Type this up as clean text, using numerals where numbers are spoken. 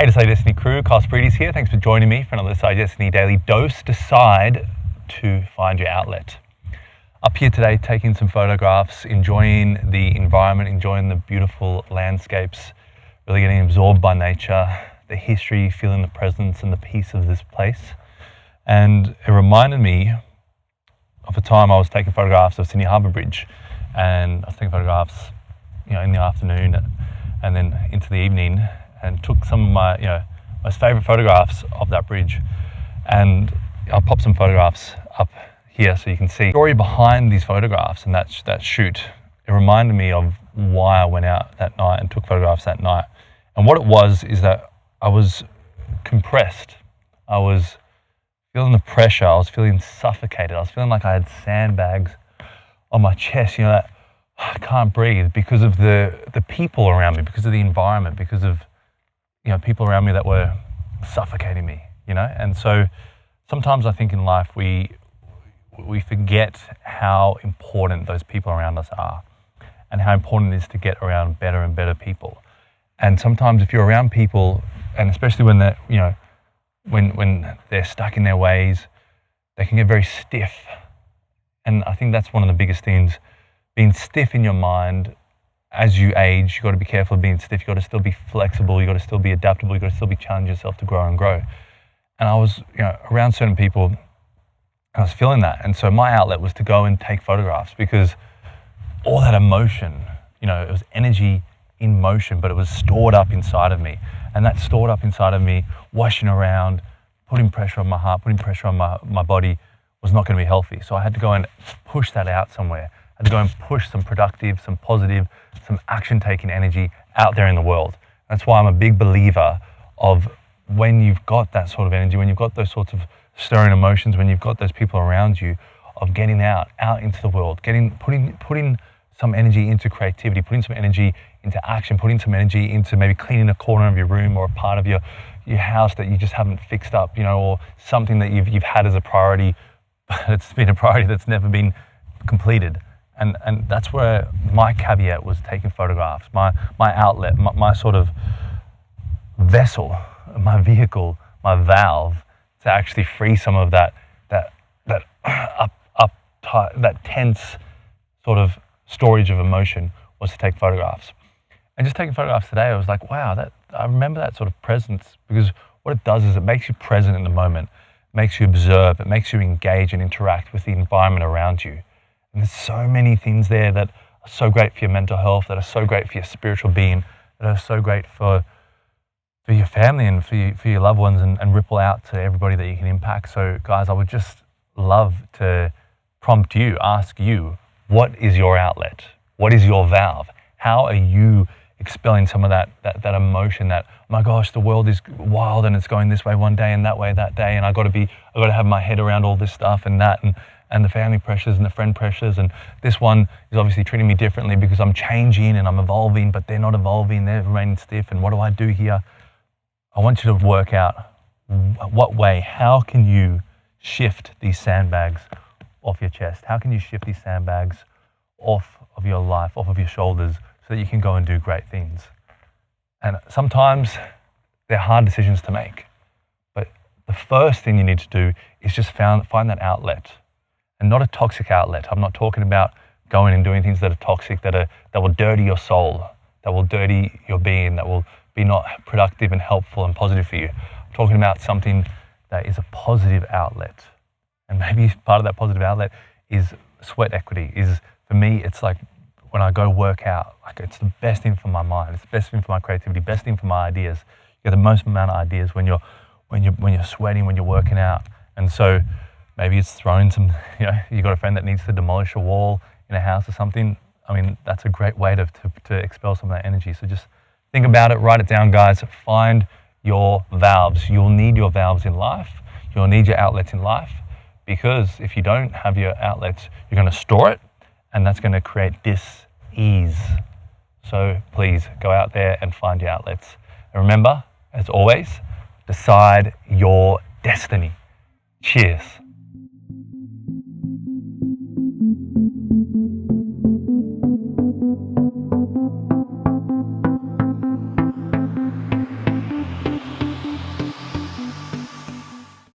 Hey, Decide Destiny crew, Carl Spreedy's here. Thanks for joining me for another Decide Destiny Daily Dose. Decide to find your outlet. Up here today, taking some photographs, enjoying the environment, enjoying the beautiful landscapes, really getting absorbed by nature, the history, feeling the presence and the peace of this place. And it reminded me of a time I was taking photographs of Sydney Harbour Bridge, and I was taking photographs, in the afternoon and then into the evening, and took some of my, most favourite photographs of that bridge. And I'll pop some photographs up here so you can see the story behind these photographs and that shoot. It reminded me of why I went out that night and took photographs that night. And what it was is that I was compressed. I was feeling the pressure. I was feeling suffocated. I was feeling like I had sandbags on my chest, that I can't breathe because of the people around me, because of the environment, because of people around me that were suffocating me, And so sometimes I think in life we forget how important those people around us are and how important it is to get around better and better people. And sometimes if you're around people, and especially when they're, when they're stuck in their ways, they can get very stiff. And I think that's one of the biggest things, being stiff in your mind. As you age, you've got to be careful of being stiff. You've got to still be flexible. You've got to still be adaptable. You've got to still be challenging yourself to grow and grow. And I was, around certain people, and I was feeling that. And so my outlet was to go and take photographs, because all that emotion, it was energy in motion, but it was stored up inside of me. And that stored up inside of me, washing around, putting pressure on my heart, putting pressure on my body, was not going to be healthy. So I had to go and push that out somewhere. I had to go and push some productive, some positive, some action-taking energy out there in the world. That's why I'm a big believer of, when you've got that sort of energy, when you've got those sorts of stirring emotions, when you've got those people around you, of getting out into the world, putting some energy into creativity, putting some energy into action, putting some energy into maybe cleaning a corner of your room or a part of your house that you just haven't fixed up, or something that you've had as a priority, but it's been a priority that's never been completed. And that's where my caveat was taking photographs, my outlet, my sort of vessel, my vehicle, my valve, to actually free some of that tense sort of storage of emotion, was to take photographs. And just taking photographs today, I was like, wow, I remember that sort of presence, because what it does is it makes you present in the moment, makes you observe, it makes you engage and interact with the environment around you. And there's so many things there that are so great for your mental health, that are so great for your spiritual being, that are so great for your family and for your loved ones, and ripple out to everybody that you can impact. So guys, I would just love to prompt you, ask you, what is your outlet? What is your valve? How are you expelling some of that emotion that, oh my gosh, the world is wild and it's going this way one day and that way that day, and I got to have my head around all this stuff and that, and the family pressures and the friend pressures, and this one is obviously treating me differently because I'm changing and I'm evolving, but they're not evolving, they're remaining stiff, and what do I do here? I want you to work out what way, how can you shift these sandbags off your chest? How can you shift these sandbags off of your life, off of your shoulders, so that you can go and do great things? And sometimes they're hard decisions to make, but the first thing you need to do is just find that outlet. And not a toxic outlet. I'm not talking about going and doing things that are toxic, that will dirty your soul, that will dirty your being, that will be not productive and helpful and positive for you. I'm talking about something that is a positive outlet. And maybe part of that positive outlet is sweat equity. For me, it's like when I go work out, like, it's the best thing for my mind, it's the best thing for my creativity, best thing for my ideas. You get the most amount of ideas when you're sweating, when you're working out. And so maybe it's throwing some, you got a friend that needs to demolish a wall in a house or something. I mean, that's a great way to expel some of that energy. So just think about it, write it down, guys. Find your valves. You'll need your valves in life. You'll need your outlets in life, because if you don't have your outlets, you're going to store it, and that's going to create dis-ease. So please go out there and find your outlets. And remember, as always, decide your destiny. Cheers.